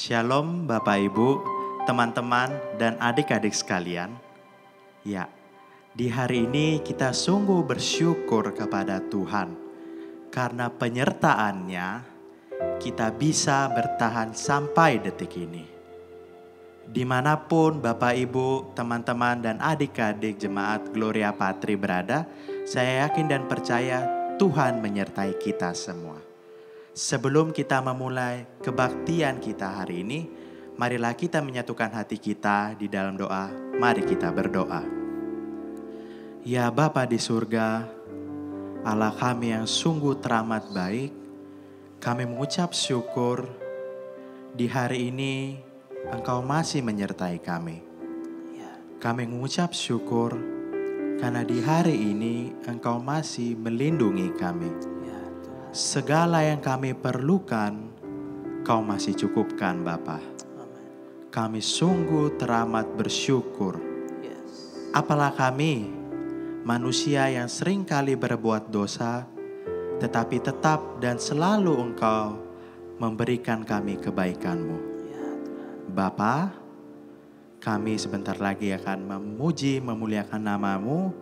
Shalom Bapak Ibu, teman-teman dan adik-adik sekalian. Ya, di hari ini kita sungguh bersyukur kepada Tuhan. Karena penyertaannya kita bisa bertahan sampai detik ini. Dimanapun Bapak Ibu, teman-teman dan adik-adik jemaat Gloria Patri berada, saya yakin dan percaya Tuhan menyertai kita semua. Sebelum kita memulai kebaktian kita hari ini, marilah kita menyatukan hati kita di dalam doa. Mari kita berdoa. Ya Bapa di surga, Allah kami yang sungguh teramat baik, kami mengucap syukur di hari ini Engkau masih menyertai kami. Kami mengucap syukur karena di hari ini Engkau masih melindungi kami. Segala yang kami perlukan, Kau masih cukupkan Bapa. Kami sungguh teramat bersyukur. Apalah kami, manusia yang sering kali berbuat dosa, tetapi tetap dan selalu Engkau memberikan kami kebaikan-Mu. Bapa, kami sebentar lagi akan memuji, memuliakan nama-Mu.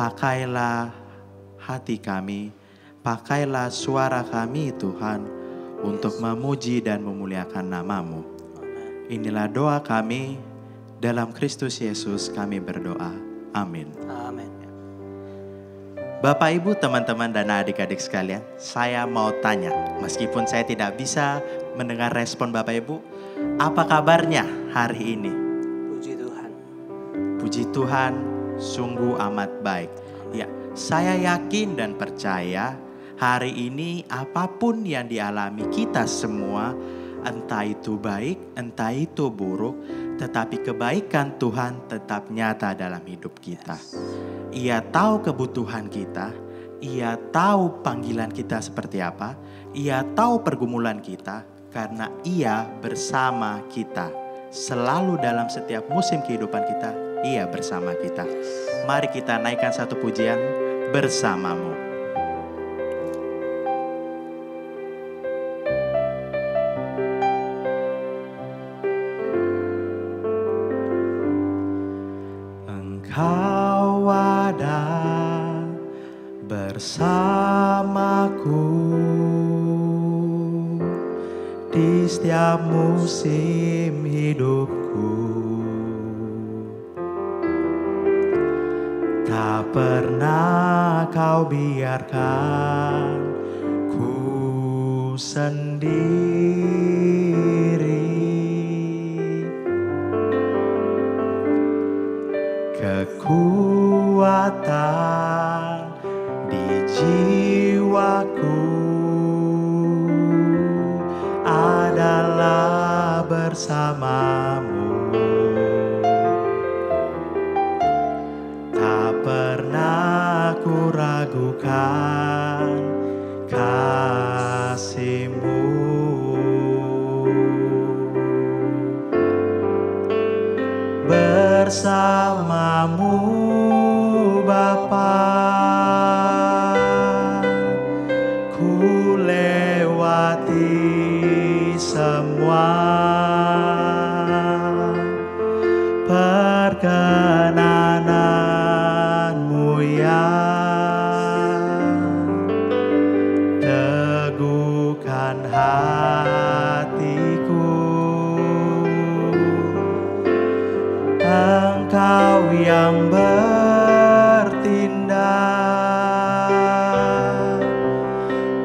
Pakailah hati kami, pakailah suara kami Tuhan untuk memuji dan memuliakan nama-Mu. Inilah doa kami, dalam Kristus Yesus kami berdoa. Amin. Amin. Bapak, Ibu, teman-teman dan adik-adik sekalian, saya mau tanya, meskipun saya tidak bisa mendengar respon Bapak Ibu, apa kabarnya hari ini? Puji Tuhan. Puji Tuhan, sungguh amat baik. Ya, saya yakin dan percaya hari ini apapun yang dialami kita semua, entah itu baik, entah itu buruk, tetapi kebaikan Tuhan tetap nyata dalam hidup kita. Ia tahu kebutuhan kita, Ia tahu panggilan kita seperti apa, Ia tahu pergumulan kita, karena Ia bersama kita. Selalu dalam setiap musim kehidupan kita, Ia bersama kita. Mari kita naikkan satu pujian, Bersamamu. Engkau ada bersamaku di setiap musim hidupku. Tak pernah Kau biarkan ku sendiri. Kekuatan di jiwaku adalah bersama-Mu. Tak pernah ku ragukan kasih-Mu. Bersama-Mu Bapa, ku lewati semua perkenanan-Mu yang teguhkan hatiku. Engkau yang bertindak,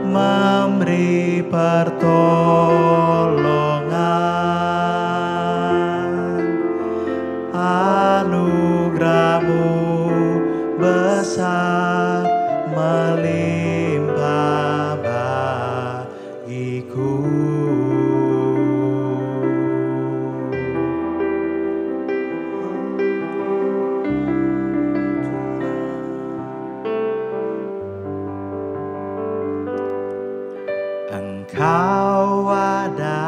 memberi pertolongan. Anugerah-Mu besar melimpah bagiku. Engkau ada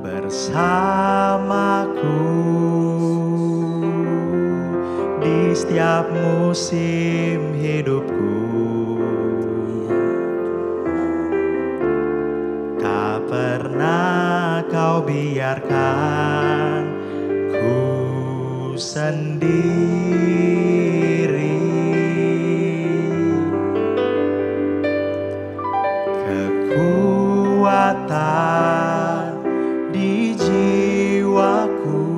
bersamaku di setiap musim hidupku. Tak pernah bukan ku sendiri, kekuatan di jiwaku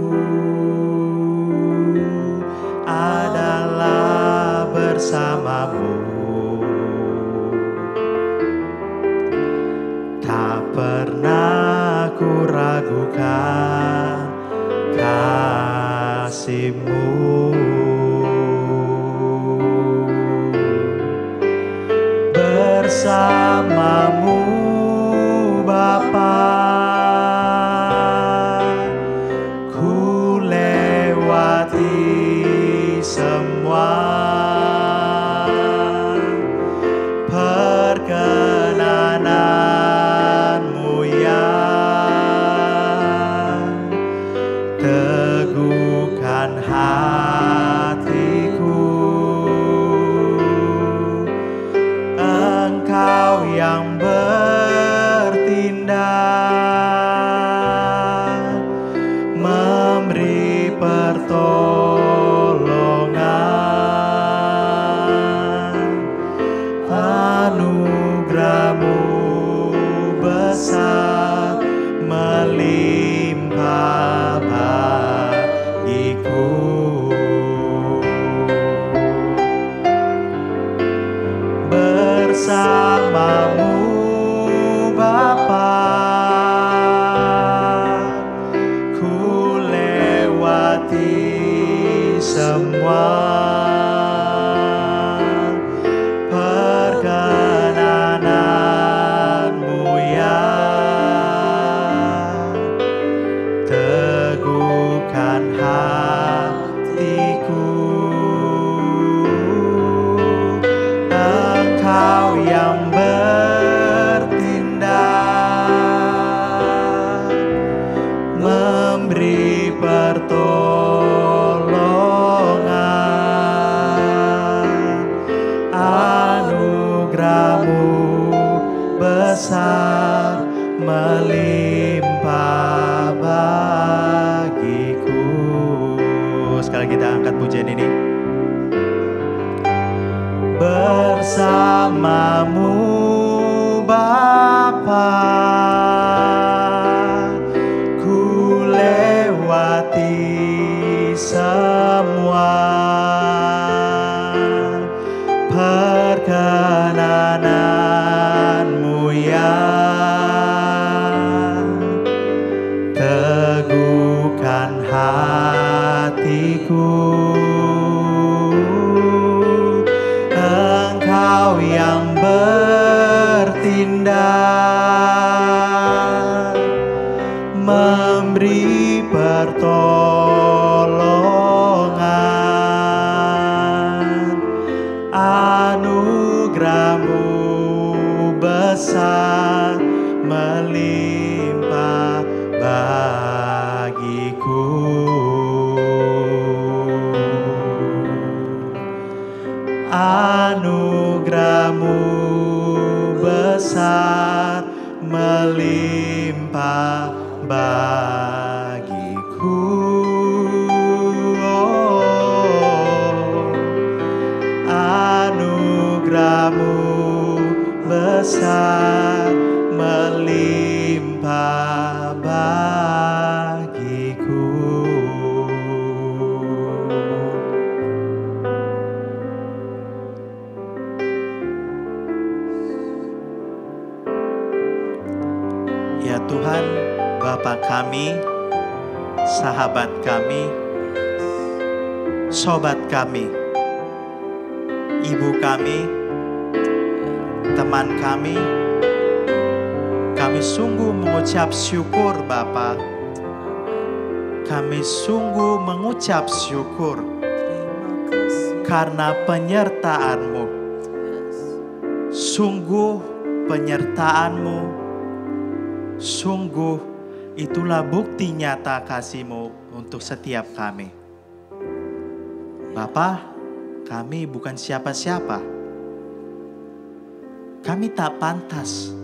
adalah bersamamu. Tak pernah ku ragukan kasih-Mu. Bersamamu Bapa, ku lewati semua perkenanan-Mu yang teguhkan hatiku. Engkau yang bertindak, memberi pertolongan. Anugerah-Mu besar melimpah bagiku. Bersama-Mu Bapa, ku lewati semua perkenanan-Mu yang teguhkan hatiku. Engkau yang bertindak, memberi pertolongan. Anugerah-Mu besar melimpah bagiku. Sekali kita angkat pujian ini. Bersama-Mu Bapa, ku lewati semua perkenanan-Mu yang teguhkan hatiku. Engkau yang bertindak, memberi pertolongan. Anugerah-Mu besar melimpah bagiku. Anugerah-Mu besar melimpah bagiku. Anugerah-Mu besar melimpah bagiku. Ya Tuhan, Bapa kami, sahabat kami, sobat kami, ibu kami, teman kami sungguh mengucap syukur Bapa. Kami sungguh mengucap syukur karena penyertaan-Mu. Sungguh penyertaan-Mu, sungguh itulah bukti nyata kasih-Mu untuk setiap kami. Bapa, kami bukan siapa-siapa. Kami tak pantas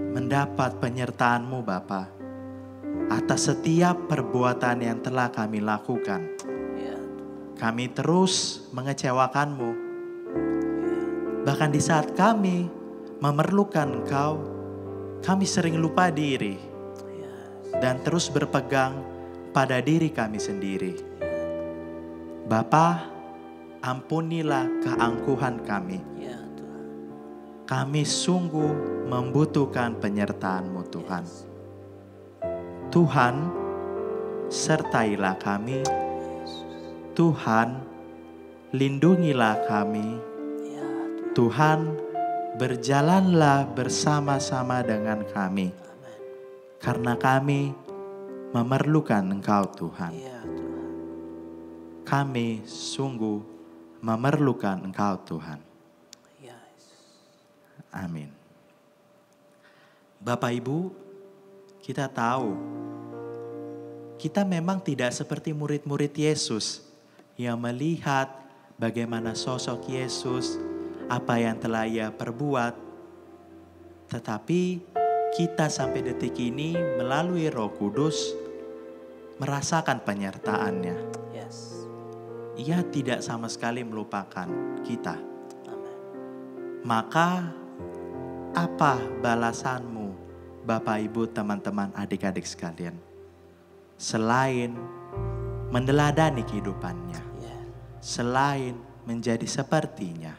mendapat penyertaan-Mu Bapa. atas setiap perbuatan yang telah kami lakukan. Kami terus mengecewakan-Mu. Bahkan di saat kami memerlukan Engkau, kami sering lupa diri dan terus berpegang pada diri kami sendiri. Bapa, ampunilah keangkuhan kami. Kami sungguh membutuhkan penyertaan-Mu Tuhan. Tuhan, sertailah kami. Tuhan, lindungilah kami. Tuhan, berjalanlah bersama-sama dengan kami. Karena kami memerlukan Engkau Tuhan. Kami sungguh memerlukan Engkau Tuhan. Amin. Bapak Ibu, kita tahu kita memang tidak seperti murid-murid Yesus yang melihat bagaimana sosok Yesus, apa yang telah Ia perbuat. Tetapi kita sampai detik ini melalui Roh Kudus merasakan penyertaan-Nya. Ia tidak sama sekali melupakan kita. Maka apa balasan-Mu, Bapak Ibu, teman-teman, adik-adik sekalian? Selain meneladani kehidupannya, selain menjadi sepertinya,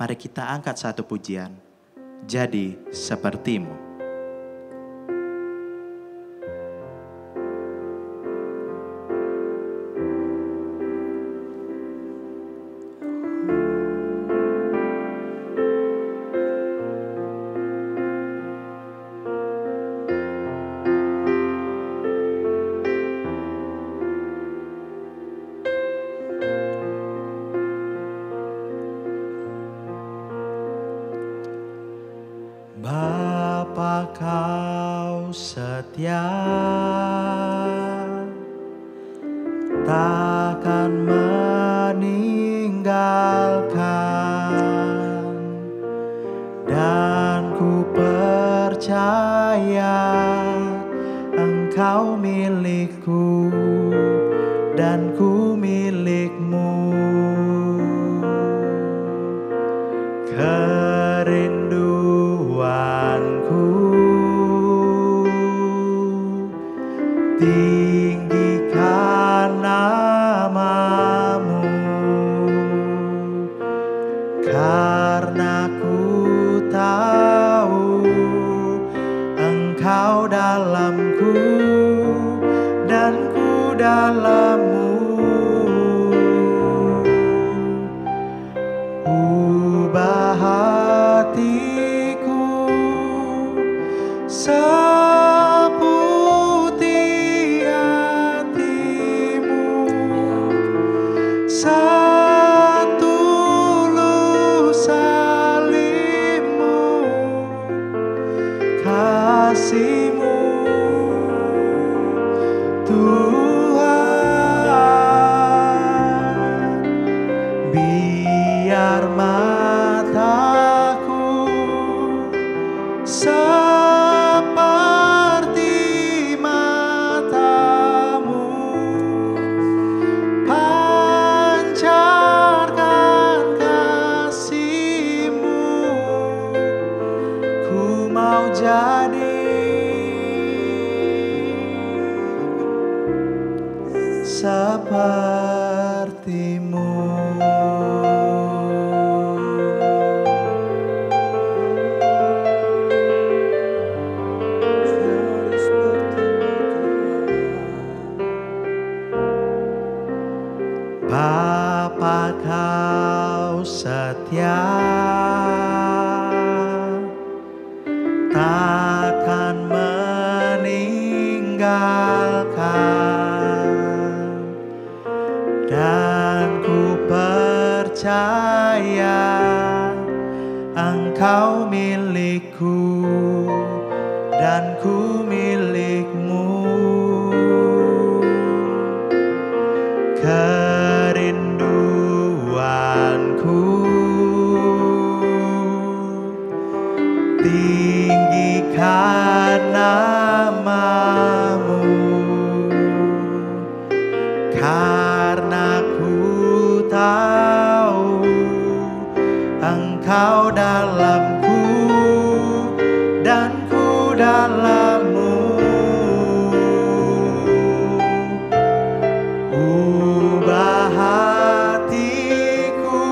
mari kita angkat satu pujian, Jadi Seperti-Mu. Bapa, Kau setia, takkan meninggalkan, dan ku percaya Engkau milikku dan ku milik-Mu. Kerinduanku tinggikan nama-Mu, karena ku tahu Engkau dalamku dan ku dalam-Mu. Ubah hatiku seputih hati-Mu, setulus salib-Mu, kasih-Mu Tuhan. Biar mataku seperti mata-Mu, pancarkan kasih-Mu. Ku mau jadi seperti-Mu. Bapa, Kau setia, takkan meninggalkan, dan ku percaya Engkau milikku dan ku milik-Mu. Kerinduanku tinggikan nama Karena ku tahu Engkau dalamku dan ku dalammu. Ubah hatiku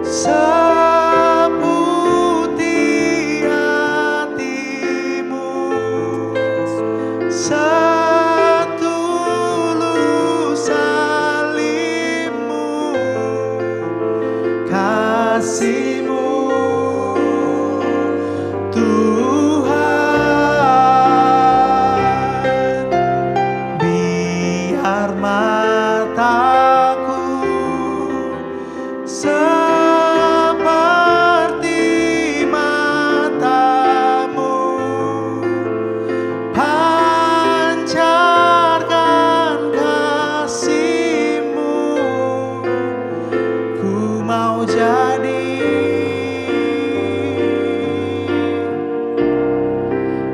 seputih hatimu, setulus salibmu, kasihmu Tuhan. Biar mataku seperti matamu, pancarkan kasihmu. Ku mau jadi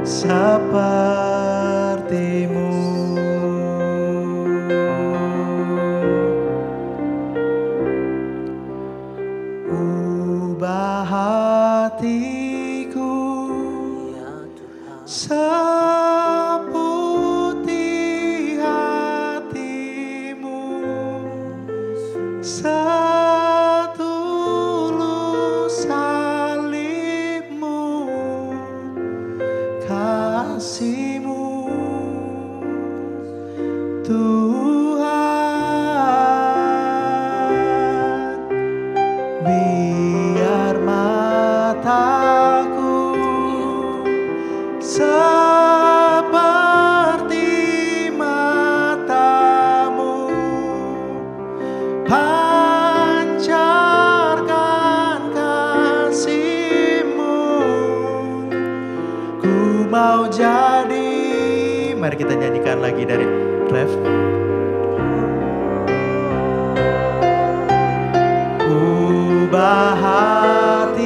sepertimu. Ubah hatiku seputih hatimu, setulus salibmu, kasihmu Tuhan. Biar mataku seperti matamu, pancarkan kasihmu. Ku mau jadi. Mari kita nyanyikan lagi dari ref. Ubah hatiku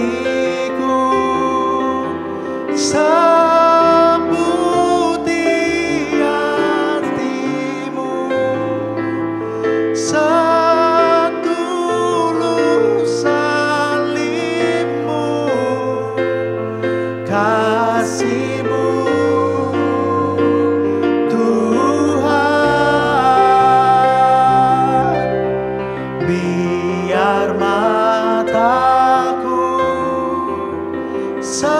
seputih hatimu, setulus salibmu, kasihmu Tuhan. Biar mataku seperti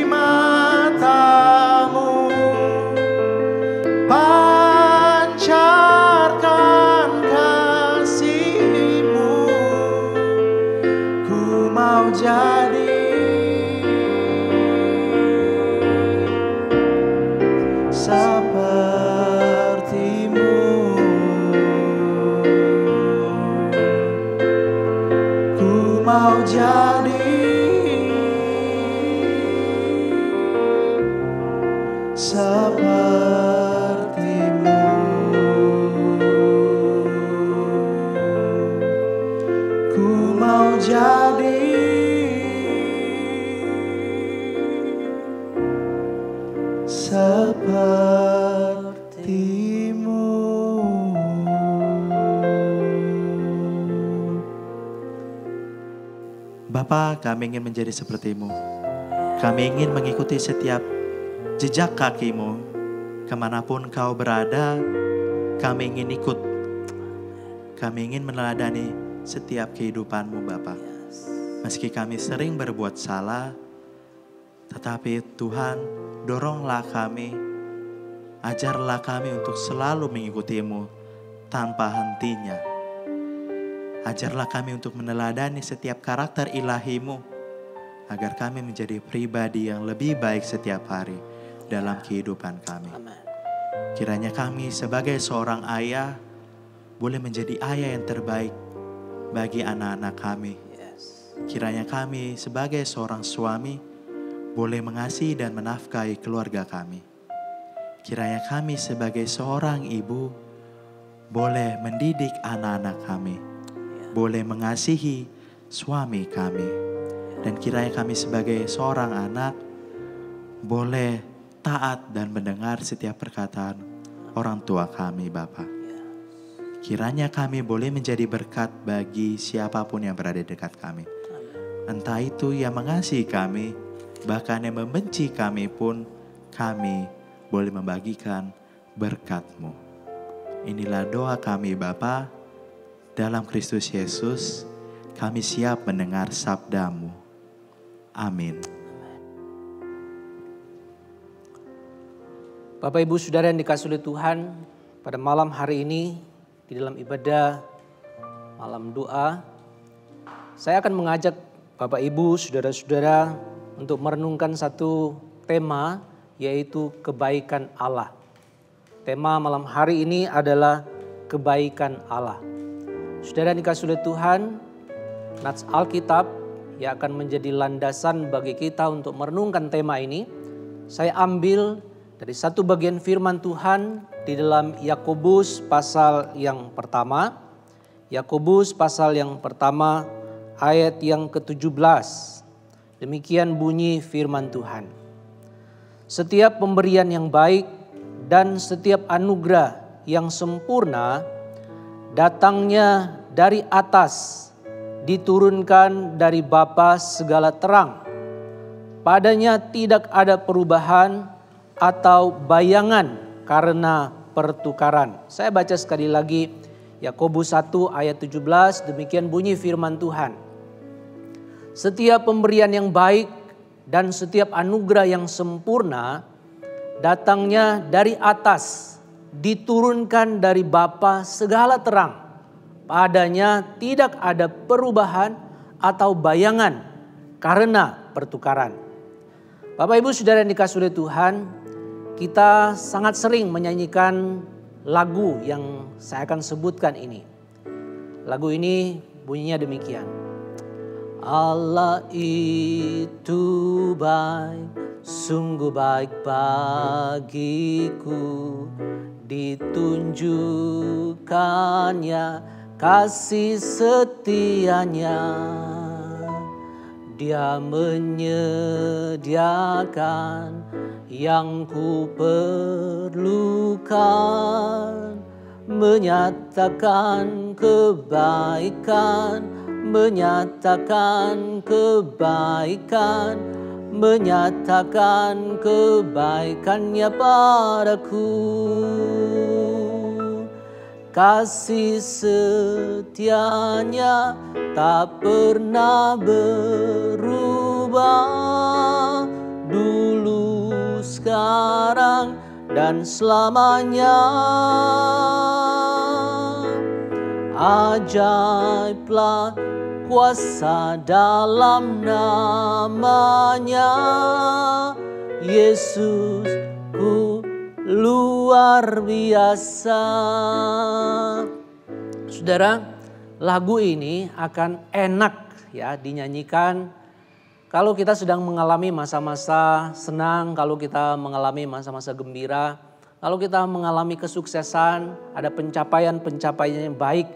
matamu, pancarkan kasihmu. Ku mau jadi sepertimu. Ku mau jadi sepertimu. Ku mau jadi sepertimu. Bapa, kami ingin menjadi sepertimu. Kami ingin mengikuti setiap jejak kakimu. Kemanapun kau berada, kami ingin ikut. Kami ingin meneladani setiap kehidupanmu Bapa. Meski kami sering berbuat salah, tetapi Tuhan, doronglah kami, ajarlah kami untuk selalu mengikutimu tanpa hentinya. Ajarlah kami untuk meneladani setiap karakter ilahimu, agar kami menjadi pribadi yang lebih baik setiap hari dalam kehidupan kami. Kiranya kami sebagai seorang ayah, boleh menjadi ayah yang terbaik bagi anak-anak kami. Kiranya kami sebagai seorang suami, boleh mengasihi dan menafkahi keluarga kami. Kiranya kami sebagai seorang ibu, boleh mendidik anak-anak kami, boleh mengasihi suami kami. Dan kiranya kami sebagai seorang anak, boleh taat dan mendengar setiap perkataan orang tua kami Bapa. Kiranya kami boleh menjadi berkat bagi siapapun yang berada dekat kami. Entah itu yang mengasihi kami, bahkan yang membenci kami pun, kami boleh membagikan berkat-Mu. Inilah doa kami Bapa, dalam Kristus Yesus kami siap mendengar sabda-Mu. Amin. Bapak Ibu Saudara yang dikasihi oleh Tuhan, pada malam hari ini di dalam ibadah malam doa, saya akan mengajak Bapak Ibu Saudara-saudara untuk merenungkan satu tema, yaitu kebaikan Allah. Tema malam hari ini adalah kebaikan Allah. Saudara yang dikasihi oleh Tuhan, nats Alkitab yang akan menjadi landasan bagi kita untuk merenungkan tema ini, saya ambil dari satu bagian firman Tuhan di dalam Yakobus pasal yang pertama. Yakobus pasal yang pertama ayat yang ke-17. Demikian bunyi firman Tuhan. Setiap pemberian yang baik dan setiap anugerah yang sempurna datangnya dari atas, diturunkan dari Bapa segala terang. Padanya tidak ada perubahan atau bayangan karena pertukaran. Saya baca sekali lagi Yakobus 1 ayat 17, demikian bunyi firman Tuhan. Setiap pemberian yang baik dan setiap anugerah yang sempurna datangnya dari atas, diturunkan dari Bapa segala terang. Padanya tidak ada perubahan atau bayangan karena pertukaran. Bapak Ibu Saudara yang dikasihi oleh Tuhan, kita sangat sering menyanyikan lagu yang saya akan sebutkan ini. Lagu ini bunyinya demikian. Allah itu baik, sungguh baik bagiku, ditunjukkannya kasih setianya. Dia menyediakan yang ku perlukan, menyatakan kebaikan, menyatakan kebaikan, menyatakan kebaikannya padaku. Kasih setianya tak pernah berubah, dulu, sekarang, dan selamanya. Ajaiblah kuasa dalam namanya, Yesus ku luar biasa. Saudara, lagu ini akan enak ya dinyanyikan kalau kita sedang mengalami masa-masa senang, kalau kita mengalami masa-masa gembira, kalau kita mengalami kesuksesan, ada pencapaian-pencapaian yang baik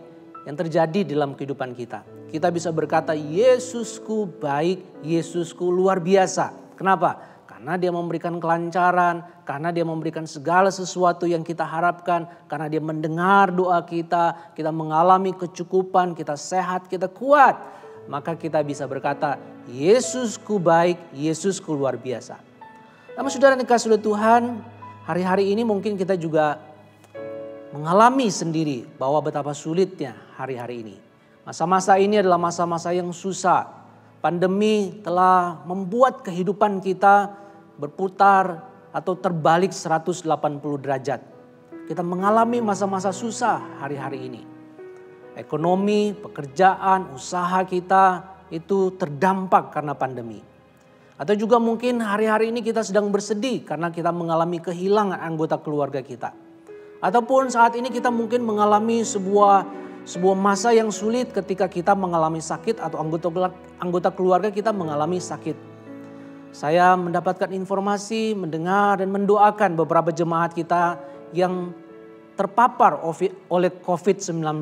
yang terjadi dalam kehidupan kita. Kita bisa berkata, Yesusku baik, Yesusku luar biasa. Kenapa? Karena dia memberikan kelancaran, karena dia memberikan segala sesuatu yang kita harapkan, karena dia mendengar doa kita mengalami kecukupan, kita sehat, kita kuat. Maka kita bisa berkata, Yesusku baik, Yesusku luar biasa. Namun saudara yang dikasihi oleh Tuhan, hari-hari ini mungkin kita juga mengalami sendiri bahwa betapa sulitnya hari-hari ini. Masa-masa ini adalah masa-masa yang susah. Pandemi telah membuat kehidupan kita berputar atau terbalik 180 derajat. Kita mengalami masa-masa susah hari-hari ini. Ekonomi, pekerjaan, usaha kita itu terdampak karena pandemi. Atau juga mungkin hari-hari ini kita sedang bersedih karena kita mengalami kehilangan anggota keluarga kita. Ataupun saat ini kita mungkin mengalami sebuah masa yang sulit ketika kita mengalami sakit atau anggota keluarga kita mengalami sakit. Saya mendapatkan informasi, mendengar dan mendoakan beberapa jemaat kita yang terpapar oleh COVID-19.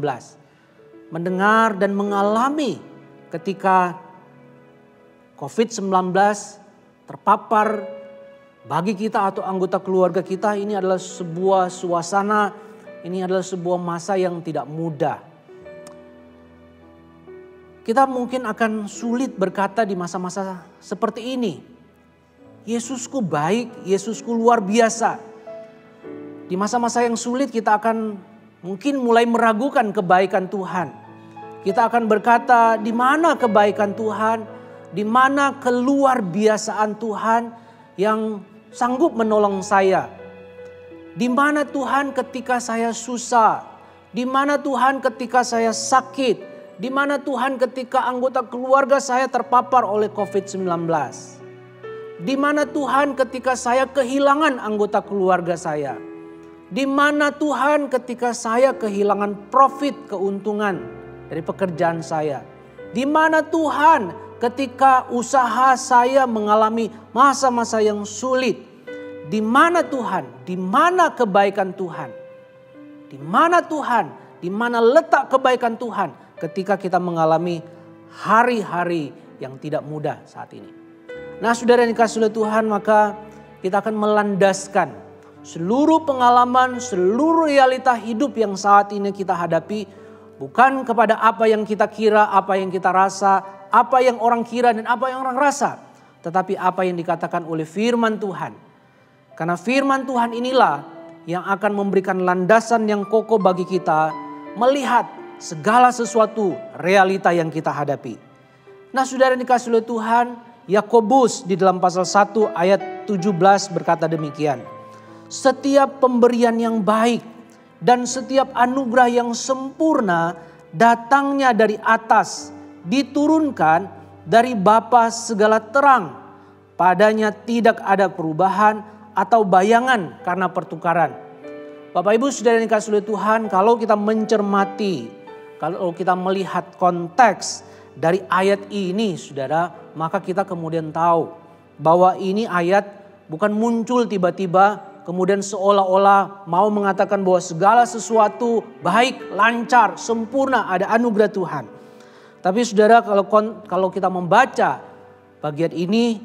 Mendengar dan mengalami ketika COVID-19 terpapar bagi kita atau anggota keluarga kita ini adalah sebuah suasana, ini adalah sebuah masa yang tidak mudah. Kita mungkin akan sulit berkata di masa-masa seperti ini, Yesusku baik, Yesusku luar biasa. Di masa-masa yang sulit kita akan mungkin mulai meragukan kebaikan Tuhan. Kita akan berkata, di mana kebaikan Tuhan, di mana keluar biasaan Tuhan yang sanggup menolong saya. Di mana Tuhan ketika saya susah, di mana Tuhan ketika saya sakit, di mana Tuhan ketika anggota keluarga saya terpapar oleh COVID-19. Di mana Tuhan ketika saya kehilangan anggota keluarga saya. Di mana Tuhan ketika saya kehilangan profit, keuntungan dari pekerjaan saya. Di mana Tuhan ketika usaha saya mengalami masa-masa yang sulit. Di mana Tuhan, di mana kebaikan Tuhan. Di mana Tuhan, di mana letak kebaikan Tuhan ketika kita mengalami hari-hari yang tidak mudah saat ini. Nah, saudara yang dikasihi oleh Tuhan, maka kita akan melandaskan seluruh pengalaman, seluruh realita hidup yang saat ini kita hadapi bukan kepada apa yang kita kira, apa yang kita rasa, apa yang orang kira dan apa yang orang rasa, tetapi apa yang dikatakan oleh firman Tuhan. Karena firman Tuhan inilah yang akan memberikan landasan yang kokoh bagi kita melihat segala sesuatu realita yang kita hadapi. Nah, saudara yang dikasihi oleh Tuhan, Yakobus di dalam pasal 1 ayat 17 berkata demikian. Setiap pemberian yang baik dan setiap anugerah yang sempurna datangnya dari atas, diturunkan dari Bapa segala terang. Padanya tidak ada perubahan atau bayangan karena pertukaran. Bapak Ibu saudara yang dikasihi oleh Tuhan, kalau kita mencermati, kalau kita melihat konteks dari ayat ini saudara, maka kita kemudian tahu bahwa ini ayat bukan muncul tiba-tiba kemudian seolah-olah mau mengatakan bahwa segala sesuatu baik, lancar, sempurna, ada anugerah Tuhan. Tapi saudara, kalau kita membaca bagian ini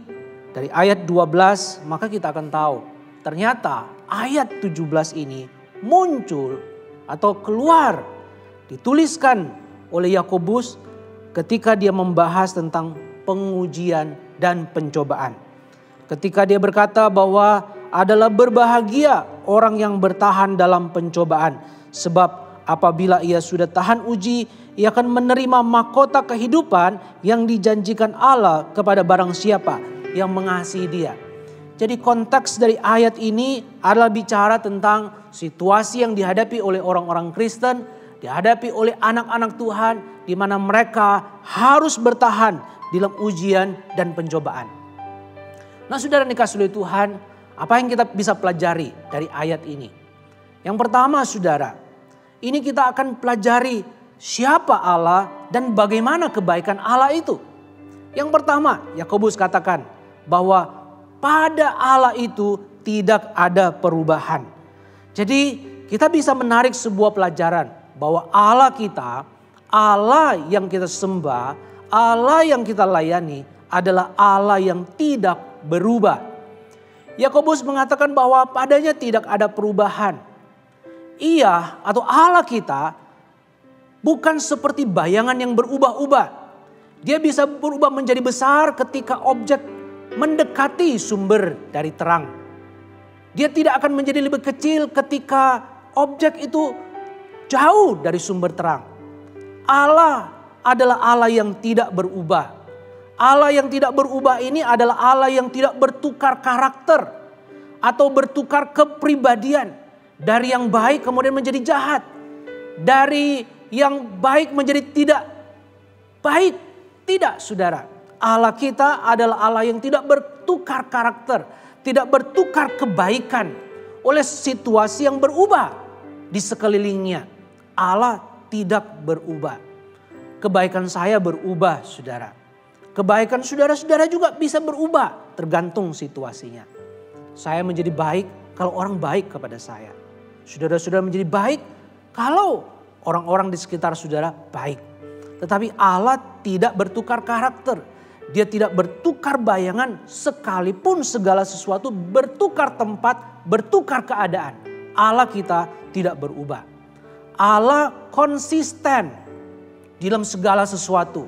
dari ayat 12, maka kita akan tahu ternyata ayat 17 ini muncul atau keluar, dituliskan oleh Yakobus ketika dia membahas tentang pengujian dan pencobaan. Ketika dia berkata bahwa adalah berbahagia orang yang bertahan dalam pencobaan. Sebab apabila ia sudah tahan uji, ia akan menerima mahkota kehidupan yang dijanjikan Allah kepada barang siapa yang mengasihi dia. Jadi konteks dari ayat ini adalah bicara tentang situasi yang dihadapi oleh orang-orang Kristen, dihadapi oleh anak-anak Tuhan, di mana mereka harus bertahan dalam ujian dan pencobaan. Nah, saudara dikasihi oleh Tuhan, apa yang kita bisa pelajari dari ayat ini? Yang pertama, saudara, ini kita akan pelajari siapa Allah dan bagaimana kebaikan Allah itu. Yang pertama, Yakobus katakan bahwa pada Allah itu tidak ada perubahan. Jadi kita bisa menarik sebuah pelajaran bahwa Allah kita, Allah yang kita sembah, Allah yang kita layani adalah Allah yang tidak berubah. Yakobus mengatakan bahwa padanya tidak ada perubahan. Ia atau Allah kita bukan seperti bayangan yang berubah-ubah. Dia bisa berubah menjadi besar ketika objek mendekati sumber dari terang. Dia tidak akan menjadi lebih kecil ketika objek itu jauh dari sumber terang. Allah adalah Allah yang tidak berubah. Allah yang tidak berubah ini adalah Allah yang tidak bertukar karakter atau bertukar kepribadian. Dari yang baik kemudian menjadi jahat. Dari yang baik menjadi tidak baik. Tidak, saudara. Allah kita adalah Allah yang tidak bertukar karakter. Tidak bertukar kebaikan oleh situasi yang berubah di sekelilingnya. Allah tidak berubah. Kebaikan saya berubah, saudara. Kebaikan saudara-saudara juga bisa berubah tergantung situasinya. Saya menjadi baik kalau orang baik kepada saya. Saudara-saudara menjadi baik kalau orang-orang di sekitar saudara baik. Tetapi Allah tidak bertukar karakter. Dia tidak bertukar bayangan sekalipun segala sesuatu bertukar tempat, bertukar keadaan. Allah kita tidak berubah. Allah konsisten di dalam segala sesuatu.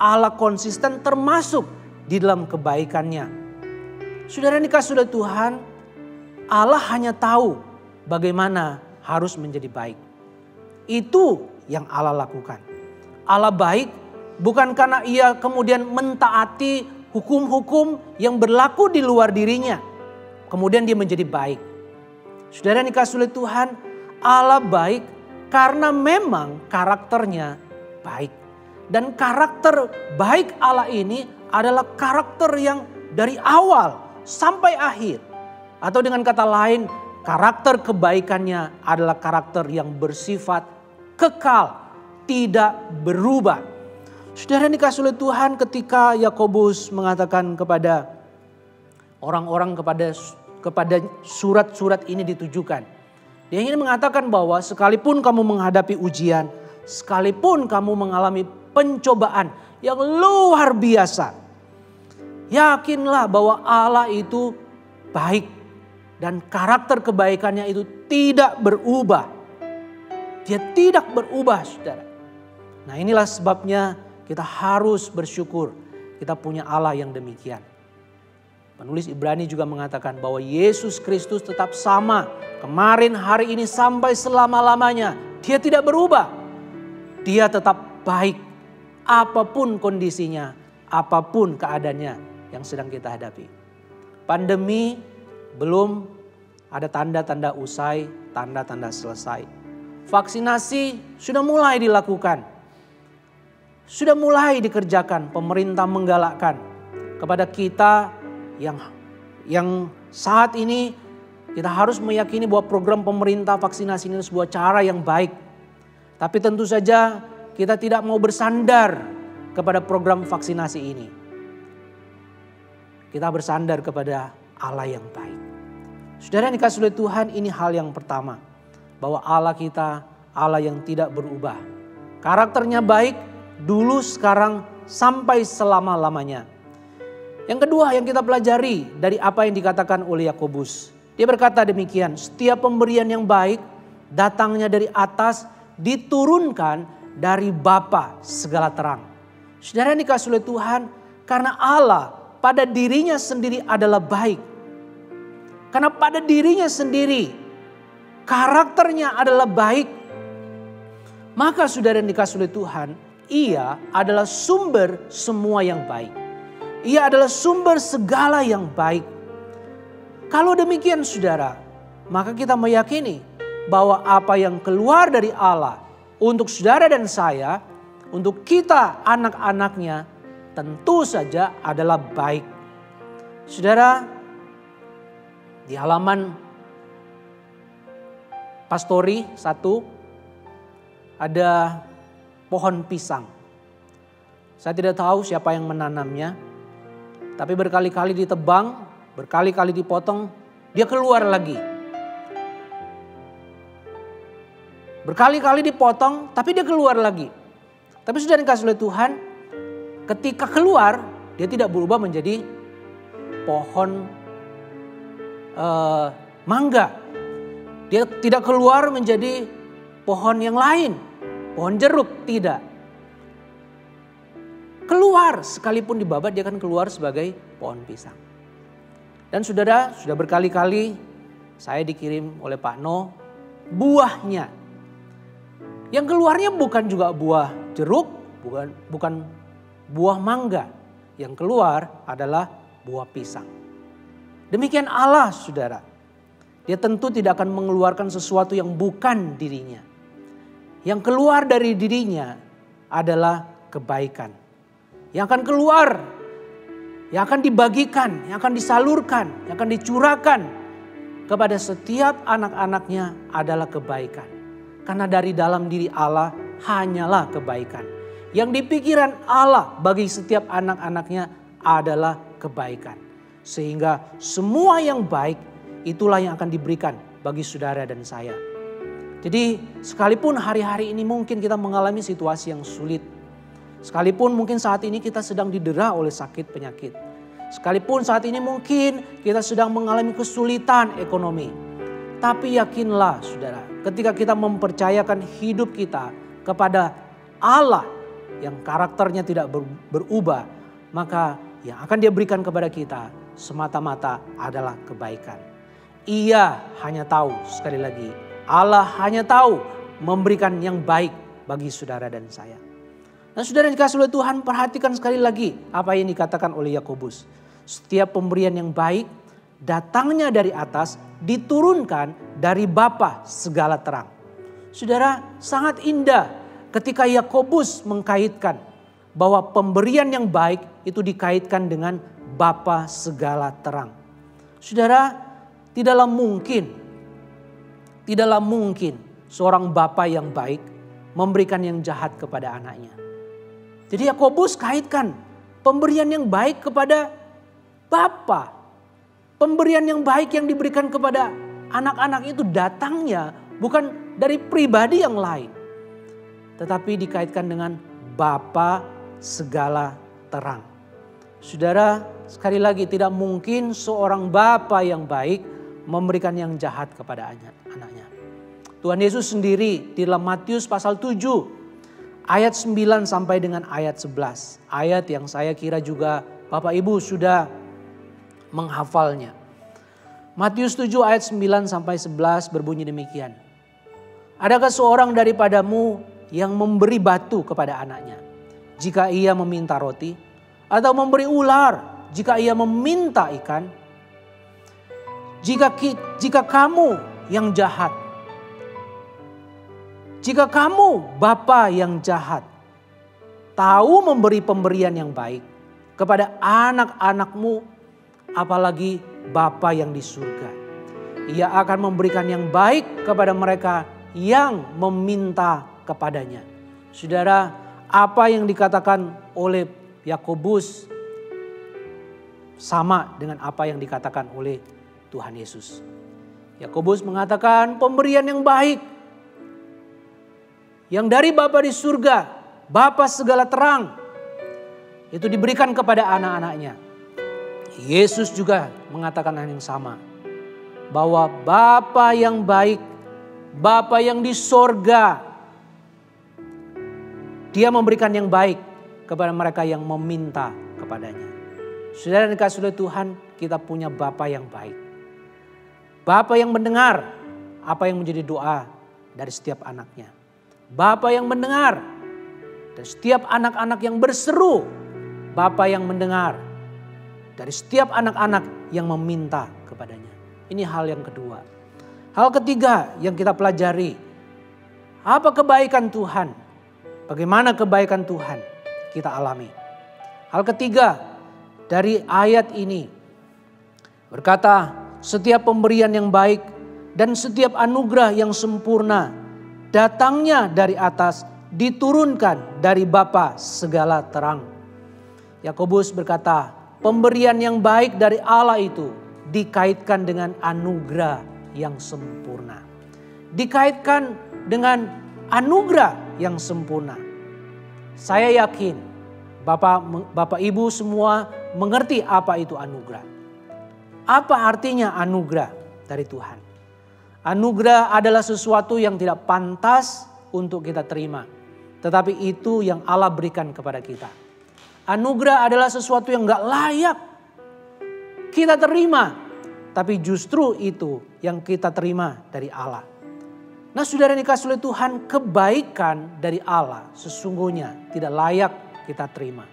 Allah konsisten termasuk di dalam kebaikannya. Saudara yang dikasihi oleh Tuhan, Allah hanya tahu bagaimana harus menjadi baik. Itu yang Allah lakukan. Allah baik bukan karena ia kemudian mentaati hukum-hukum yang berlaku di luar dirinya. Kemudian dia menjadi baik. Saudara yang dikasihi oleh Tuhan, Allah baik karena memang karakternya baik. Dan karakter baik Allah ini adalah karakter yang dari awal sampai akhir. Atau dengan kata lain, karakter kebaikannya adalah karakter yang bersifat kekal, tidak berubah. Saudara yang dikasihi oleh Tuhan, ketika Yakobus mengatakan kepada orang-orang, kepada surat-surat ini ditujukan. Dia ingin mengatakan bahwa sekalipun kamu menghadapi ujian, sekalipun kamu mengalami pencobaan yang luar biasa, yakinlah bahwa Allah itu baik dan karakter kebaikannya itu tidak berubah. Dia tidak berubah, saudara. Nah, inilah sebabnya kita harus bersyukur kita punya Allah yang demikian. Penulis Ibrani juga mengatakan bahwa Yesus Kristus tetap sama kemarin, hari ini, sampai selama-lamanya. Dia tidak berubah. Dia tetap baik apapun kondisinya, apapun keadaannya yang sedang kita hadapi. Pandemi belum ada tanda-tanda usai, tanda-tanda selesai. Vaksinasi sudah mulai dilakukan. Sudah mulai dikerjakan, pemerintah menggalakkan kepada kita yang saat ini kita harus meyakini bahwa program pemerintah vaksinasi ini sebuah cara yang baik. Tapi tentu saja kita tidak mau bersandar kepada program vaksinasi ini. Kita bersandar kepada Allah yang baik. Saudara yang dikasihi oleh Tuhan, ini hal yang pertama. Bahwa Allah kita Allah yang tidak berubah. Karakternya baik dulu, sekarang, sampai selama-lamanya. Yang kedua yang kita pelajari dari apa yang dikatakan oleh Yakobus. Dia berkata demikian, setiap pemberian yang baik datangnya dari atas, diturunkan dari Bapa segala terang. Saudara yang dikasihi oleh Tuhan, karena Allah pada dirinya sendiri adalah baik. Karena pada dirinya sendiri karakternya adalah baik. Maka saudara yang dikasihi oleh Tuhan, Ia adalah sumber semua yang baik. Ia adalah sumber segala yang baik. Kalau demikian saudara, maka kita meyakini bahwa apa yang keluar dari Allah untuk saudara dan saya, untuk kita anak-anaknya, tentu saja adalah baik. Saudara, di halaman Pastori 1 ada pohon pisang. Saya tidak tahu siapa yang menanamnya, tapi berkali-kali ditebang, berkali-kali dipotong, dia keluar lagi. Berkali-kali dipotong, tapi dia keluar lagi. Tapi sudah dikasih oleh Tuhan, ketika keluar, dia tidak berubah menjadi pohon mangga. Dia tidak keluar menjadi pohon yang lain, pohon jeruk, tidak. Keluar, sekalipun dibabat dia akan keluar sebagai pohon pisang. Dan saudara, sudah berkali-kali saya dikirim oleh Pak No buahnya. Yang keluarnya bukan juga buah jeruk, bukan buah mangga. Yang keluar adalah buah pisang. Demikian Allah, saudara. Dia tentu tidak akan mengeluarkan sesuatu yang bukan dirinya. Yang keluar dari dirinya adalah kebaikan. Yang akan keluar, yang akan dibagikan, yang akan disalurkan, yang akan dicurahkan kepada setiap anak-anaknya adalah kebaikan. Karena dari dalam diri Allah hanyalah kebaikan. Yang dipikiran Allah bagi setiap anak-anaknya adalah kebaikan. Sehingga semua yang baik itulah yang akan diberikan bagi saudara dan saya. Jadi sekalipun hari-hari ini mungkin kita mengalami situasi yang sulit. Sekalipun mungkin saat ini kita sedang didera oleh sakit penyakit. Sekalipun saat ini mungkin kita sedang mengalami kesulitan ekonomi. Tapi yakinlah saudara, ketika kita mempercayakan hidup kita kepada Allah yang karakternya tidak berubah, maka yang akan Dia berikan kepada kita semata-mata adalah kebaikan. Ia hanya tahu, sekali lagi, Allah hanya tahu memberikan yang baik bagi saudara dan saya. Nah saudara yang dikasihi oleh Tuhan, perhatikan sekali lagi apa yang dikatakan oleh Yakobus. Setiap pemberian yang baik datangnya dari atas, diturunkan dari Bapa segala terang. Saudara, sangat indah ketika Yakobus mengkaitkan bahwa pemberian yang baik itu dikaitkan dengan Bapa segala terang. Saudara, tidaklah mungkin seorang bapa yang baik memberikan yang jahat kepada anaknya. Jadi Yakobus kaitkan pemberian yang baik kepada Bapa. Pemberian yang baik yang diberikan kepada anak-anak itu datangnya bukan dari pribadi yang lain, tetapi dikaitkan dengan Bapa segala terang. Saudara, sekali lagi tidak mungkin seorang bapa yang baik memberikan yang jahat kepada anaknya. Tuhan Yesus sendiri di dalam Matius pasal 7 ayat 9 sampai dengan ayat 11. Ayat yang saya kira juga Bapak Ibu sudah menghafalnya. Matius 7 ayat 9 sampai 11 berbunyi demikian. Adakah seorang daripadamu yang memberi batu kepada anaknya jika ia meminta roti? Atau memberi ular jika ia meminta ikan? Jika kamu yang jahat, jika kamu bapa yang jahat, tahu memberi pemberian yang baik kepada anak-anakmu, apalagi Bapa yang di surga, Ia akan memberikan yang baik kepada mereka yang meminta kepadanya. Saudara, apa yang dikatakan oleh Yakobus sama dengan apa yang dikatakan oleh Tuhan Yesus. Yakobus mengatakan pemberian yang baik yang dari Bapa di surga, Bapa segala terang, itu diberikan kepada anak-anaknya. Yesus juga mengatakan hal yang sama, bahwa Bapa yang baik, Bapa yang di sorga, Dia memberikan yang baik kepada mereka yang meminta kepadanya. Saudara yang dikasihi oleh Tuhan, kita punya Bapa yang baik. Bapa yang mendengar apa yang menjadi doa dari setiap anaknya. Bapa yang mendengar dari setiap anak-anak yang berseru. Bapa yang mendengar dari setiap anak-anak yang meminta kepadanya. Ini hal yang kedua. Hal ketiga yang kita pelajari. Apa kebaikan Tuhan? Bagaimana kebaikan Tuhan kita alami? Hal ketiga dari ayat ini berkata, setiap pemberian yang baik dan setiap anugerah yang sempurna datangnya dari atas, diturunkan dari Bapa segala terang. Yakobus berkata, pemberian yang baik dari Allah itu dikaitkan dengan anugerah yang sempurna. Dikaitkan dengan anugerah yang sempurna. Saya yakin Bapak Ibu semua mengerti apa itu anugerah. Apa artinya anugerah dari Tuhan? Anugerah adalah sesuatu yang tidak pantas untuk kita terima, tetapi itu yang Allah berikan kepada kita. Anugerah adalah sesuatu yang gak layak kita terima, tapi justru itu yang kita terima dari Allah. Nah saudara yang dikasihi oleh Tuhan, kebaikan dari Allah sesungguhnya tidak layak kita terima.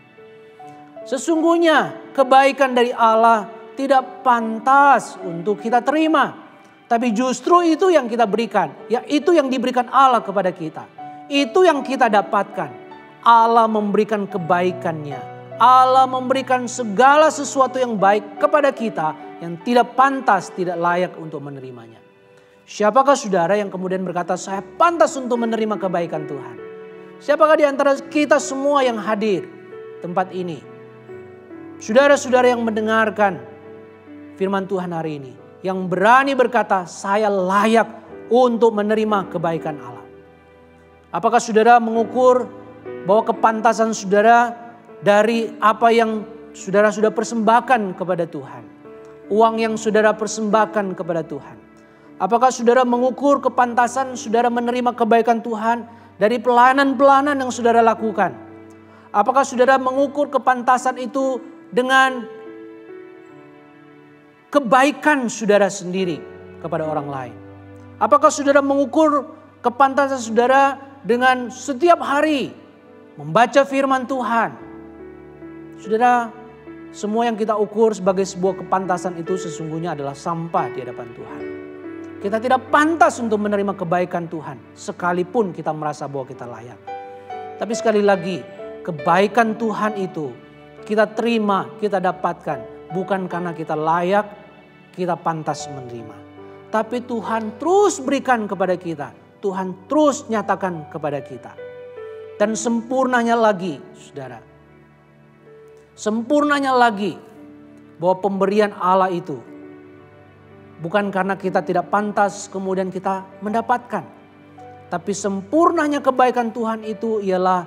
Sesungguhnya kebaikan dari Allah tidak pantas untuk kita terima. Tapi justru itu yang kita berikan. Yaitu yang diberikan Allah kepada kita. Itu yang kita dapatkan. Allah memberikan kebaikannya. Allah memberikan segala sesuatu yang baik kepada kita yang tidak pantas, tidak layak untuk menerimanya. Siapakah saudara yang kemudian berkata, saya pantas untuk menerima kebaikan Tuhan? Siapakah di antara kita semua yang hadir tempat ini? Saudara-saudara yang mendengarkan firman Tuhan hari ini, yang berani berkata, saya layak untuk menerima kebaikan Allah. Apakah saudara mengukur bahwa kepantasan saudara dari apa yang saudara sudah persembahkan kepada Tuhan. Uang yang saudara persembahkan kepada Tuhan. Apakah saudara mengukur kepantasan saudara menerima kebaikan Tuhan dari pelayanan-pelayanan yang saudara lakukan? Apakah saudara mengukur kepantasan itu dengan kebaikan saudara sendiri kepada orang lain? Apakah saudara mengukur kepantasan saudara dengan setiap hari membaca firman Tuhan? Saudara, semua yang kita ukur sebagai sebuah kepantasan itu sesungguhnya adalah sampah di hadapan Tuhan. Kita tidak pantas untuk menerima kebaikan Tuhan sekalipun kita merasa bahwa kita layak. Tapi sekali lagi, kebaikan Tuhan itu kita terima, kita dapatkan bukan karena kita layak, kita pantas menerima. Tapi Tuhan terus berikan kepada kita. Tuhan terus nyatakan kepada kita. Dan sempurnanya lagi, saudara. Sempurnanya lagi bahwa pemberian Allah itu bukan karena kita tidak pantas kemudian kita mendapatkan. Tapi sempurnanya kebaikan Tuhan itu ialah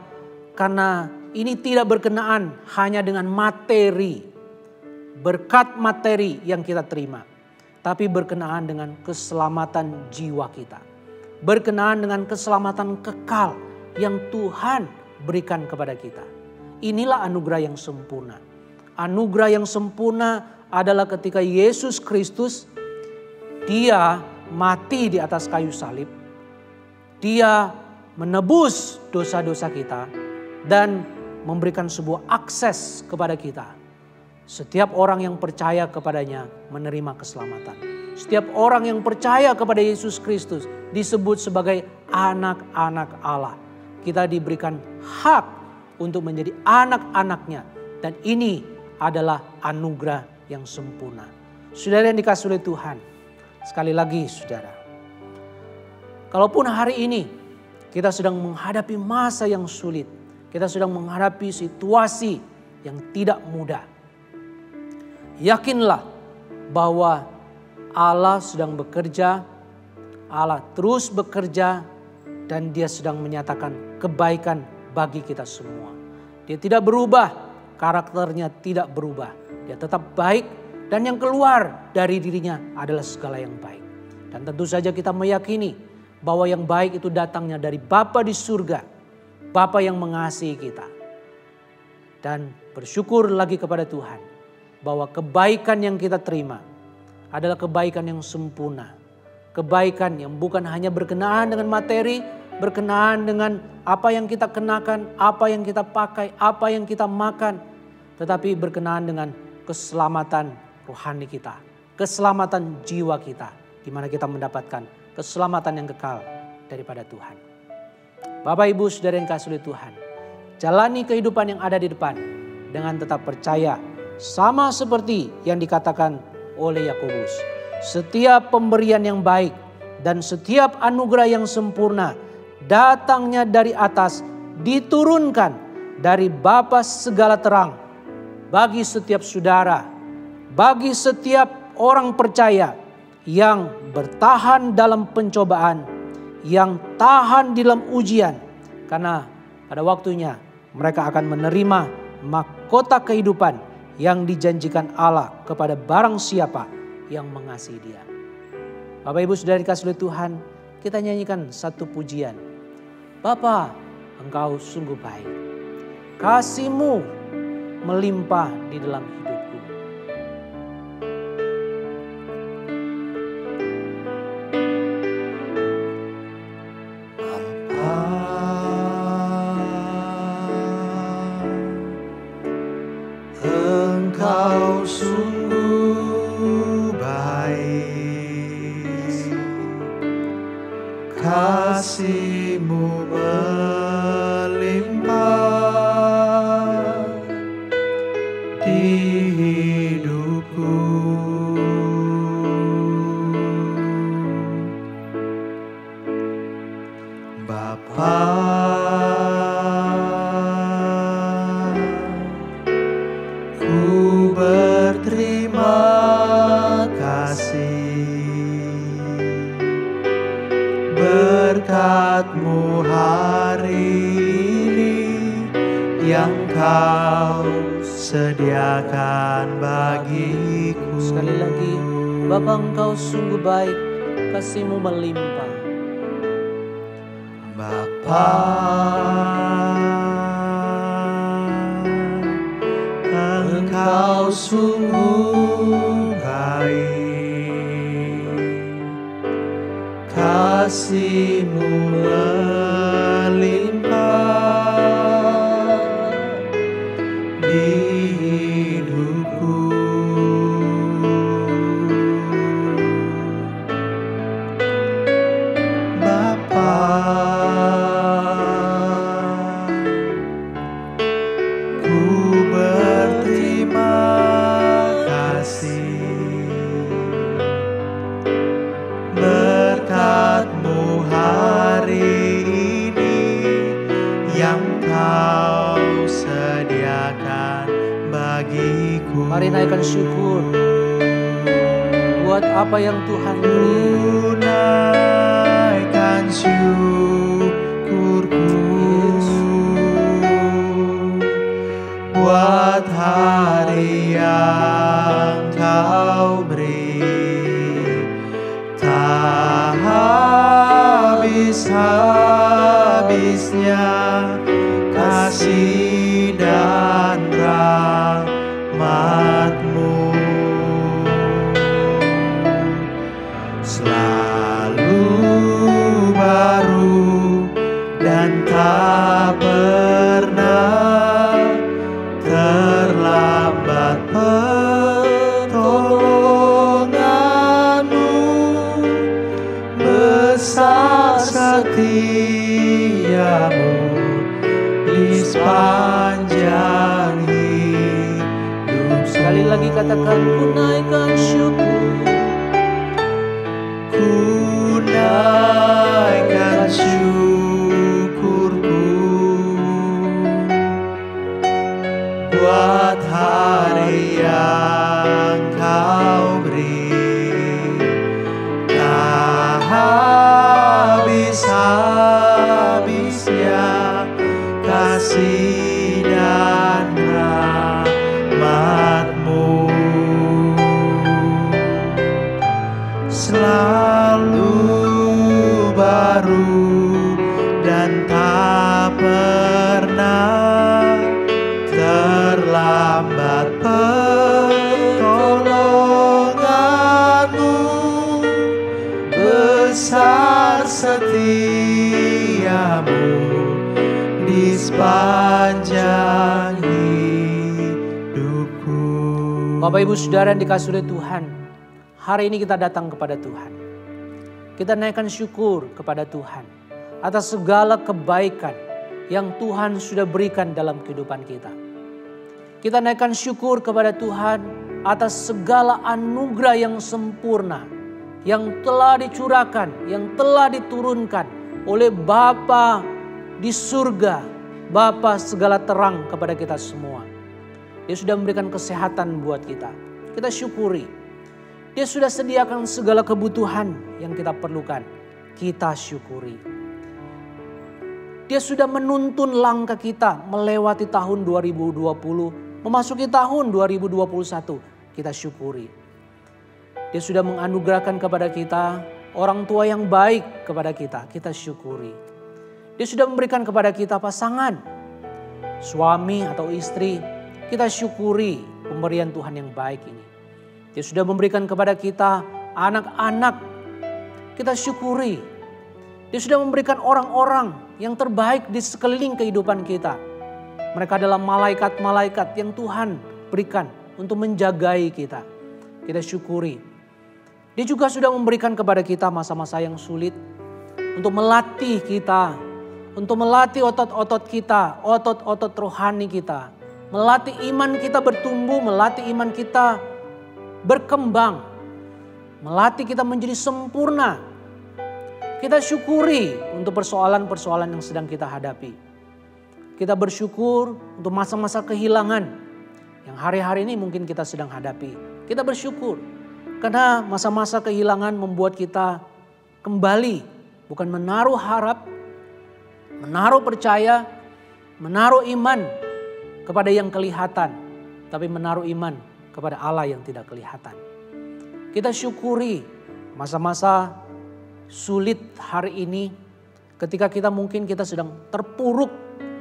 karena ini tidak berkenaan hanya dengan materi. Berkat materi yang kita terima. Tapi berkenaan dengan keselamatan jiwa kita. Berkenaan dengan keselamatan kekal yang Tuhan berikan kepada kita. Inilah anugerah yang sempurna. Anugerah yang sempurna adalah ketika Yesus Kristus, dia mati di atas kayu salib. Dia menebus dosa-dosa kita dan memberikan sebuah akses kepada kita. Setiap orang yang percaya kepadanya menerima keselamatan. Setiap orang yang percaya kepada Yesus Kristus disebut sebagai anak-anak Allah. Kita diberikan hak untuk menjadi anak-anaknya. Dan ini adalah anugerah yang sempurna. Saudara yang dikasihi oleh Tuhan. Sekali lagi saudara. Kalaupun hari ini kita sedang menghadapi masa yang sulit. Kita sedang menghadapi situasi yang tidak mudah. Yakinlah bahwa Allah sedang bekerja. Allah terus bekerja. Dan dia sedang menyatakan kebaikan bagi kita semua. Dia tidak berubah, karakternya tidak berubah. Dia tetap baik dan yang keluar dari dirinya adalah segala yang baik. Dan tentu saja kita meyakini bahwa yang baik itu datangnya dari Bapa di surga. Bapa yang mengasihi kita. Dan bersyukur lagi kepada Tuhan bahwa kebaikan yang kita terima adalah kebaikan yang sempurna. Kebaikan yang bukan hanya berkenaan dengan materi, berkenaan dengan apa yang kita kenakan, apa yang kita pakai, apa yang kita makan. Tetapi berkenaan dengan keselamatan rohani kita. Keselamatan jiwa kita. Di mana kita mendapatkan keselamatan yang kekal daripada Tuhan. Bapak Ibu Saudara yang kasih oleh Tuhan. Jalani kehidupan yang ada di depan. Dengan tetap percaya. Sama seperti yang dikatakan oleh Yakobus. Setiap pemberian yang baik dan setiap anugerah yang sempurna datangnya dari atas, diturunkan dari Bapa segala terang bagi setiap saudara, bagi setiap orang percaya yang bertahan dalam pencobaan, yang tahan di dalam ujian, karena pada waktunya mereka akan menerima mahkota kehidupan yang dijanjikan Allah kepada barang siapa yang mengasihi Dia. Bapak Ibu Saudara dikasihi oleh Tuhan, kita nyanyikan satu pujian. Bapa, Engkau sungguh baik. Kasih-Mu melimpah di dalam hidupku. Engkau sungguh baik. Kasih-Mu melimpah di hidupku. Bapa, ku berterima kasih. Berkat-Mu hari ini yang Kau sediakan bagiku. Sekali lagi, Bapa Engkau sungguh baik, kasih-Mu melimpah. Bapa, Engkau sungguh baik, kasih-Mu melimpah di hidupku. Bapa, ku berterima kasih berkat-Mu hari ini yang Kau sediakan bagiku. Mari naikkan syukur buat apa yang Tuhan beri. Ku naikkan syukurku buat hari yang Kau beri. Tak habis-habisnya kasih dan rahmat-Mu, selalu baru dan tak pernah terlambat pertolongan-Mu. Besar setia-Mu di sepanjang hidup. Sekali lagi katakan, ku naikkan syukur. Ku naikkan syukurku buat hari yang Kau beri. Tak habis-habisnya kasih dan rahmat-Mu, selalu baru dan tak pernah terlambat pertolongan-Mu. Besar setia-Mu di sepanjang hidupku. Bapak Ibu Saudara yang dikasihi oleh Tuhan, hari ini kita datang kepada Tuhan. Kita naikkan syukur kepada Tuhan atas segala kebaikan yang Tuhan sudah berikan dalam kehidupan kita. Kita naikkan syukur kepada Tuhan atas segala anugerah yang sempurna yang telah dicurahkan, yang telah diturunkan oleh Bapa di surga, Bapa segala terang kepada kita semua. Dia sudah memberikan kesehatan buat kita. Kita syukuri. Dia sudah sediakan segala kebutuhan yang kita perlukan. Kita syukuri. Dia sudah menuntun langkah kita melewati tahun 2020, memasuki tahun 2021. Kita syukuri. Dia sudah menganugerahkan kepada kita orang tua yang baik kepada kita. Kita syukuri. Dia sudah memberikan kepada kita pasangan, suami atau istri. Kita syukuri pemberian Tuhan yang baik ini. Dia sudah memberikan kepada kita anak-anak. Kita syukuri. Dia sudah memberikan orang-orang yang terbaik di sekeliling kehidupan kita. Mereka adalah malaikat-malaikat yang Tuhan berikan untuk menjagai kita. Kita syukuri. Dia juga sudah memberikan kepada kita masa-masa yang sulit untuk melatih kita, untuk melatih otot-otot kita, otot-otot rohani kita, melatih iman kita bertumbuh, melatih iman kita berkembang, melatih kita menjadi sempurna. Kita syukuri untuk persoalan-persoalan yang sedang kita hadapi. Kita bersyukur untuk masa-masa kehilangan yang hari-hari ini mungkin kita sedang hadapi. Kita bersyukur karena masa-masa kehilangan membuat kita kembali, bukan menaruh harap, menaruh percaya, menaruh iman kepada yang kelihatan, tapi menaruh iman kepada Allah yang tidak kelihatan. Kita syukuri masa-masa sulit hari ini ketika kita sedang terpuruk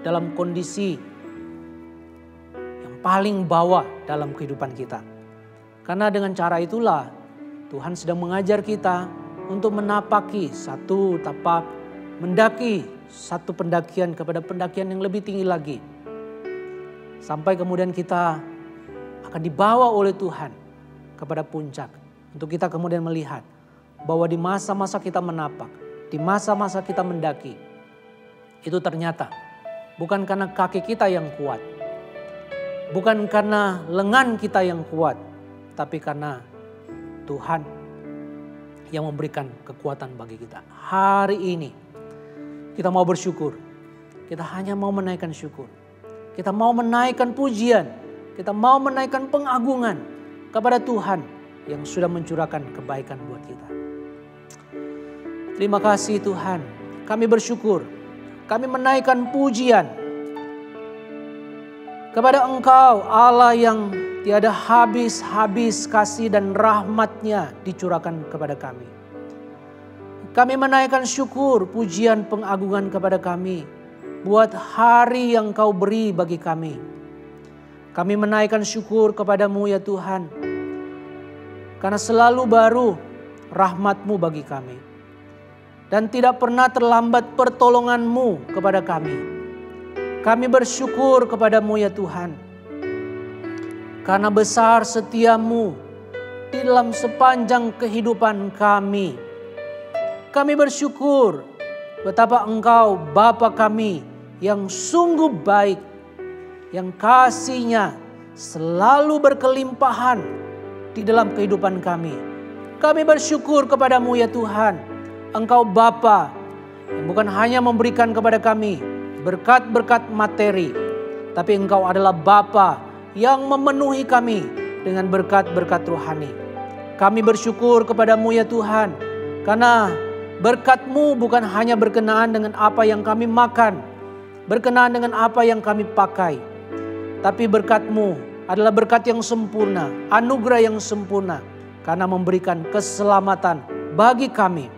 dalam kondisi yang paling bawah dalam kehidupan kita. Karena dengan cara itulah Tuhan sedang mengajar kita untuk menapaki satu tapak, mendaki satu pendakian kepada pendakian yang lebih tinggi lagi. Sampai kemudian kita akan dibawa oleh Tuhan kepada puncak. Untuk kita kemudian melihat bahwa di masa-masa kita menapak, di masa-masa kita mendaki, itu ternyata bukan karena kaki kita yang kuat, bukan karena lengan kita yang kuat, tapi karena Tuhan yang memberikan kekuatan bagi kita. Hari ini kita mau bersyukur, kita hanya mau menaikkan syukur, kita mau menaikkan pujian, kita mau menaikkan pengagungan kepada Tuhan yang sudah mencurahkan kebaikan buat kita. Terima kasih Tuhan, kami bersyukur, kami menaikkan pujian kepada Engkau Allah yang tiada habis-habis kasih dan rahmat-Nya dicurahkan kepada kami. Kami menaikkan syukur, pujian, pengagungan kepada kami buat hari yang Kau beri bagi kami. Kami menaikkan syukur kepadamu ya Tuhan, karena selalu baru rahmat-Mu bagi kami. Dan tidak pernah terlambat pertolongan-Mu kepada kami. Kami bersyukur kepadamu ya Tuhan, karena besar setia-Mu di dalam sepanjang kehidupan kami. Kami bersyukur betapa Engkau Bapa kami yang sungguh baik, yang kasih-Nya selalu berkelimpahan di dalam kehidupan kami. Kami bersyukur kepadamu ya Tuhan, Engkau Bapa yang bukan hanya memberikan kepada kami berkat-berkat materi, tapi Engkau adalah Bapa yang memenuhi kami dengan berkat-berkat rohani. Kami bersyukur kepadamu ya Tuhan, karena berkat-Mu bukan hanya berkenaan dengan apa yang kami makan, berkenaan dengan apa yang kami pakai, tapi berkat-Mu adalah berkat yang sempurna, anugerah yang sempurna, karena memberikan keselamatan bagi kami.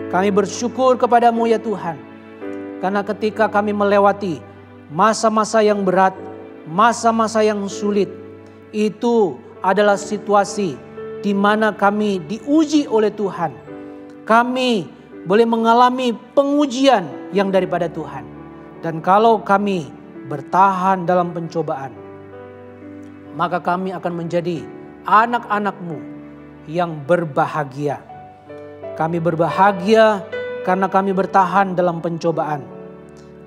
Kami bersyukur kepadamu ya Tuhan, karena ketika kami melewati masa-masa yang berat, masa-masa yang sulit, itu adalah situasi di mana kami diuji oleh Tuhan. Kami boleh mengalami pengujian yang daripada Tuhan. Dan kalau kami bertahan dalam pencobaan, maka kami akan menjadi anak-anak-Mu yang berbahagia. Kami berbahagia karena kami bertahan dalam pencobaan.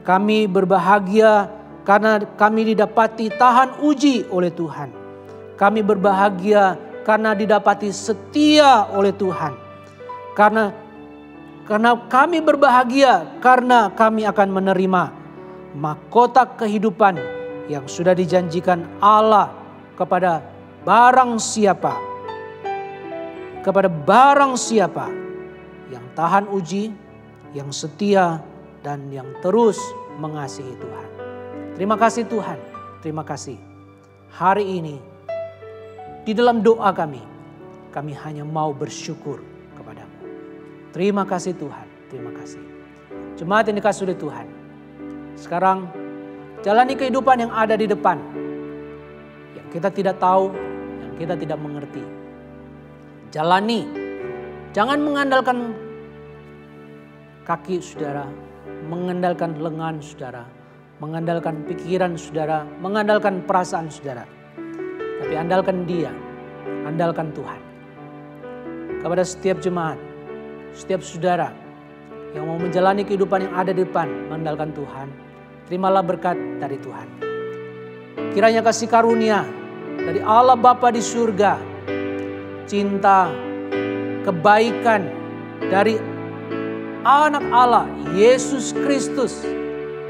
Kami berbahagia karena kami didapati tahan uji oleh Tuhan. Kami berbahagia karena didapati setia oleh Tuhan. Karena kami berbahagia karena kami akan menerima mahkota kehidupan yang sudah dijanjikan Allah kepada barang siapa yang tahan uji, yang setia, dan yang terus mengasihi Tuhan. Terima kasih Tuhan, terima kasih. Hari ini di dalam doa kami hanya mau bersyukur kepadamu. Terima kasih Tuhan, terima kasih. Jemaat yang dikasihi oleh Tuhan, sekarang jalani kehidupan yang ada di depan, yang kita tidak tahu, yang kita tidak mengerti. Jalani, jangan mengandalkan kaki saudara, mengandalkan lengan saudara, mengandalkan pikiran saudara, mengandalkan perasaan saudara. Tapi andalkan Dia, andalkan Tuhan. Kepada setiap jemaat, setiap saudara yang mau menjalani kehidupan yang ada di depan, mengandalkan Tuhan, terimalah berkat dari Tuhan. Kiranya kasih karunia dari Allah Bapa di surga, cinta, kebaikan dari Anak Allah Yesus Kristus,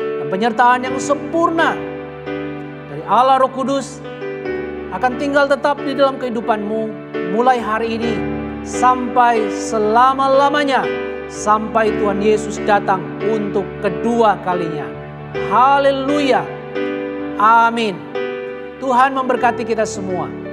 dan penyertaan yang sempurna dari Allah Roh Kudus akan tinggal tetap di dalam kehidupanmu mulai hari ini sampai selama-lamanya, sampai Tuhan Yesus datang untuk kedua kalinya. Haleluya. Amin. Tuhan memberkati kita semua.